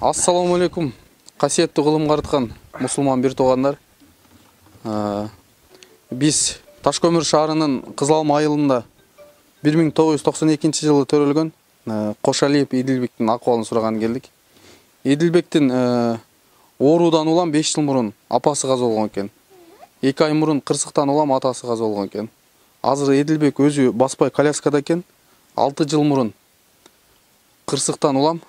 Ассаламу алейкум, қасиетті ғылым қарытқан мұсылман бір тоғандар. Біз Ташкөмір шаарынын Кызылалма айылында 1992 жылы төрөлгөн Кошалиев Эдилбектин акыбалын сураган келдик. Эдилбектин оорудан улам 5 жыл мурун апасы каза болгон экен. 2 ай мурун кырсыктан улам атасы каза болгон экен. Азыр Эдилбек өзү баспай коляскада экен. 6 жыл мурун кырсыктан улам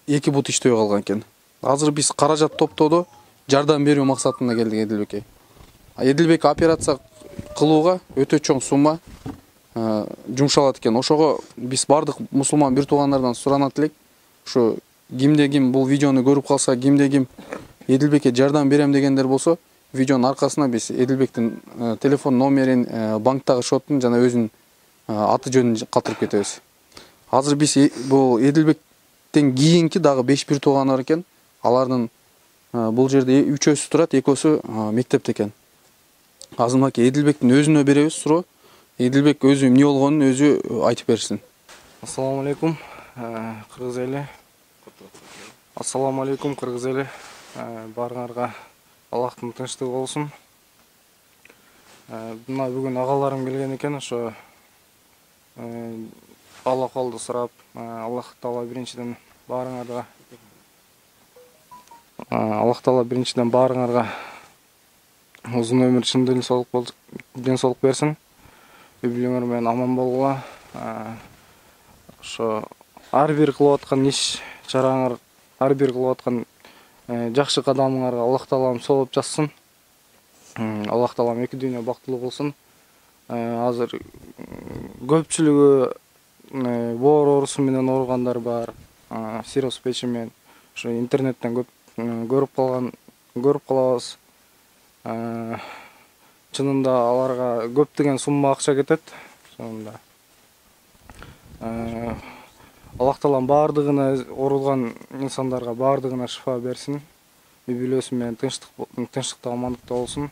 2 бут иштебей калган экен. Азыр биз каражат топтоодо жардам берүү максатында келдик Эдилбекке. Эдилбек операция кылууга өтө чоң сумма жумшалат экен. Ошого биз бардык мусулман бир туугандардан суранат элек. Ушу кимде ким бул видеону көрүп калса, кимде ким Эдилбекке жардам берем дегендер болсо, видеонун аркасына биз Эдилбектин телефон номерин, банктагы шотун жана өзүнүн аты жөнүн калтырып кетебиз. Азыр биз бул Эдилбектен кийинки дагы 5 бир тууган бар экен. Алардын бул жерде 3-өсү турат, 2-өсү мектепте экен. Азыр мынакей Эдилбектин өзүнө беребиз суроо. Эдилбек өзү эмне болгонун өзү айтып берсин. Ассаламу алейкум, кыргыз эли. Ассаламу алейкум, кыргыз эли. Баарыңарга Аллахтын тынчтыгы болсун. Мына бүгүн агаларым келген экен, ошо Алла колду сурап, Аллах Таала биринчиден баарыңарга узун өмүр, чын ден соолук берсин. Үй бүлөңөр менен аман болгула. Ошо ар бир кылып аткан иш чараңар, ар бир кылып аткан жакшы кадамыңарга Аллах Таалам сооп жазсын. Аллах Таалам эки дүйнө бактылуу болсун. Азыр көпчүлүгү боор оорусу менен ооругандар бар. Сироз печи менен ошо интернеттен көп көрүп калабыз. Чынында аларга көптөгөн сумма акча кетет. Сонда Аллах Таалам бардыгына, оорулган инсандарга бардыгына шифа берсин. Үй бүлөсү менен тынчтыкта, амандыкта болсун.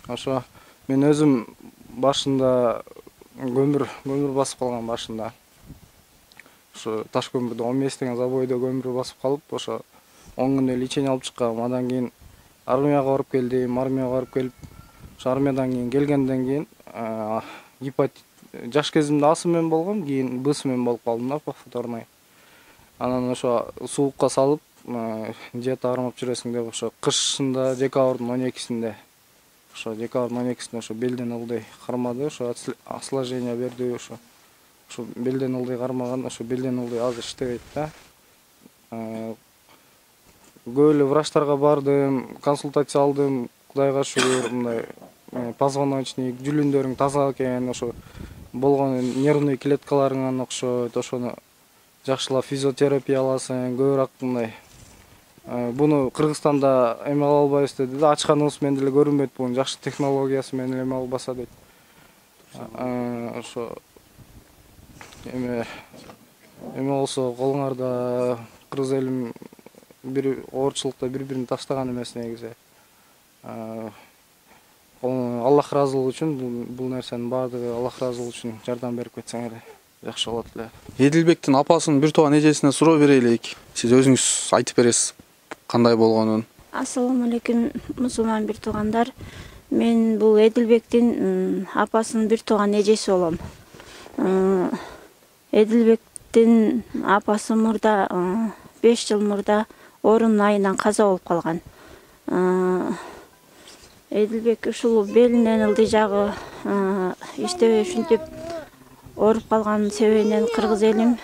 Ошо мен өзүм башында көмүр басып калган башында. Ошо Ташкөмүрдө 15 деген забойдо көмүр басып калып, ошо 10 күндөй лечение алып чыккам. Андан кийин армияга барып келдим. Армияга барып келип, ошо армиядан кийин келгенден кийин гепатит жаш кезимде асы менен болгом, кийин бысы менен болуп калдым да, повторный. Анан ошо суукка салып, диета кармап жүрөсүң деп, ошо кышында декабрдын 12-синде, ошо белден ылдый кармады, ошо осложнение берди, ошо белден ылдый кармаган, ошо белден ылдый азыр иштебейт да. Көп эле врачтарга бардым, консультация алдым. Кудайга шүгүр, мындай позвоночник, жүлүндөрүң таза экен, ошо болгон нервный клеткаларыңан окшойт, ошону жакшылап физиотерапия аласың, көбүрөөк мындай. Буну Кыргызстанда эме ала албайбыз деди да, ачканыбыз менен деле көрүнбөйт, бунун жакшы технологиясы менен эме албаса дейт. Ошо эме болсо колуңарда, кыргыз элим бир оорчулукта бири-бирин таштаган эмес негизи. Аллах ыраазылыгы үчүн бул нерсенин баардыгы Аллах ыраазылыгы үчүн жардам берип кетсеңер жакшы болот эле. Эдилбектин апасынын бир тууган эжесине суроо берейлик. Сиз өзүңүз айтып бересиз кандай болгонун. Ассаламу алейкум, мусулман бир туугандар. Мен бул Эдилбектин апасынын бир тууган эжеси болом. Эдилбектин апасы мурда 5 жыл мурда орун айынан каза болуп калган. Эдилбек ушул белинен ылдый жагы иштебей ушинтип ооруп калган себебинен кыргыз элим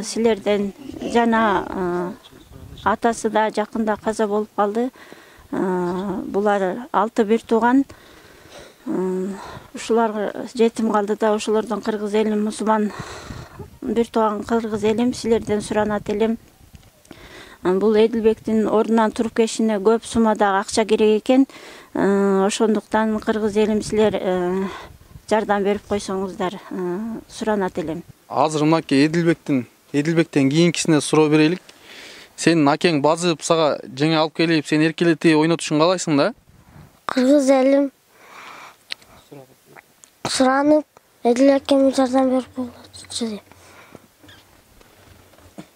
силерден жана атасы да жакында каза болуп калды. Булар 6 бир тууган. Ушулар жетим калды да, ошолордон кыргыз элим, мусулман бир тууган кыргыз элим силерден суранат элем. Бул Эдилбектин ордунан туруп кетишине көп суммадагы акча керек экен. Ошондуктан кыргыз элим силер жардам берип койсоңуздар суранат элем. Азыр мынакей Эдилбектен кийинкисине суроо берейлик. Сенин акең базып сага жеңе алып келип, сени эркелетип ойнотушун каалайсың да? Кыргыз элим суранып, Эдилбекке жардам берип койчу деп.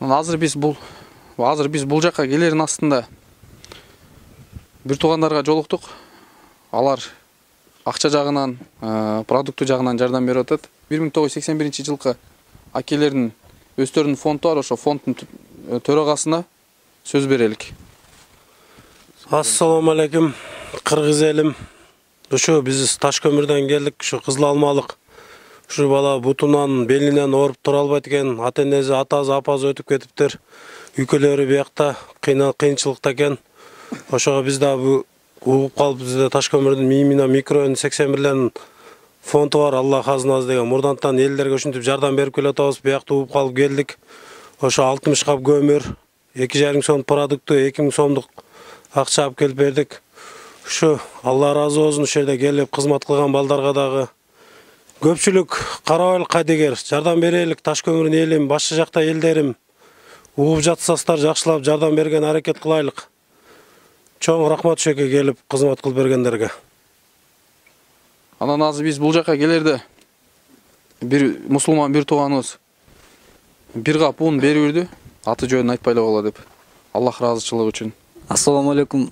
Азыр биз бул жакка келердин астында бир туугандарга жолуктук. Алар акча жагынан, продукты жагынан жардам берип атат. 1981-жылкы акелердин өздөрүнүн фонду бар, ошо фонддун төрагасына сөз берелик. Ассаламу алейкум, кыргыз элим. Ушу биз Таш көмүрдөн келдик, ушу Кызыл Алмалык. Ушу бала бутунан, белинен ооруп тура албайт экен. Ата-энеси, атасы, апасы өтүп кетиптир. Үйкөлөрү биякта, кыйынчылыкта экен. Ошого биз да угуп калып, бизде Таш көмүрдүн Мимина микрорайон 81лердин фонду бар, Алла казынасы деген. Мурдантан элдерге ушинтип жардам берип келатабыз. Биякта угуп калып келдик. Ошо 60 кап көмүр, 2,5 сом продукты, 2000 сомдук акча алып келип бердик. Ушу Алла разы болсун, ушул жерде келип кызмат кылган балдарга дагы көпчүлүк карабайлык кайдыгер жардам берелик. Таш көмүрүн элим, башка жакта элдерим угуп жатсастар жакшылап жардам берген аракет кылайлык. Чоң рахмат ушул жерге келип кызмат кылып бергендерге. Анан азыр биз бул жакка келерде бир мусулман бир тууганыбыз бир кап ун берип үрдү. Аты жөнүн айтпай эле койгула деп. Аллах ыраазычылыгы үчүн. Ассаламу алейкум,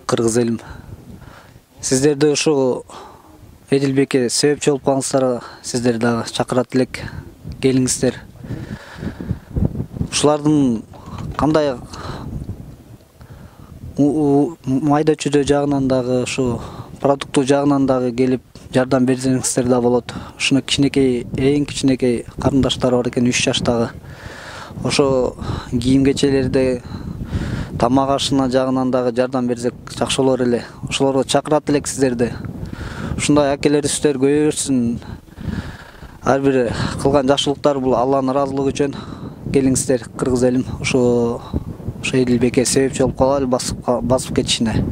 кыргыз элим. Сиздерди ушу Эдилбекке себепчи болуп калыңыздарга сиздерди дагы чакырат элек. Келиңиздер. Ушулардын кандай майда чүйдө жагынан дагы, ушу продукту жагынан дагы келип жардам берсеңиздер да болот. Ушуну кичинекей, эң кичинекей карындаштар бар экен, 3 жаштагы. Ошо кийим-кечелерди, тамак ашына жагынан дагы жардам берсек жакшы болор эле. Ошолорго чакырат элек сиздерди. Ушундай акелерибиздер көбөйө берсин. Ар бир кылган жакшылыктар бул Алланын ыраазылыгы үчүн. Келиңиздер, кыргыз элим. Ошо Эдилбекке себепчи болуп калалы басып кетишине.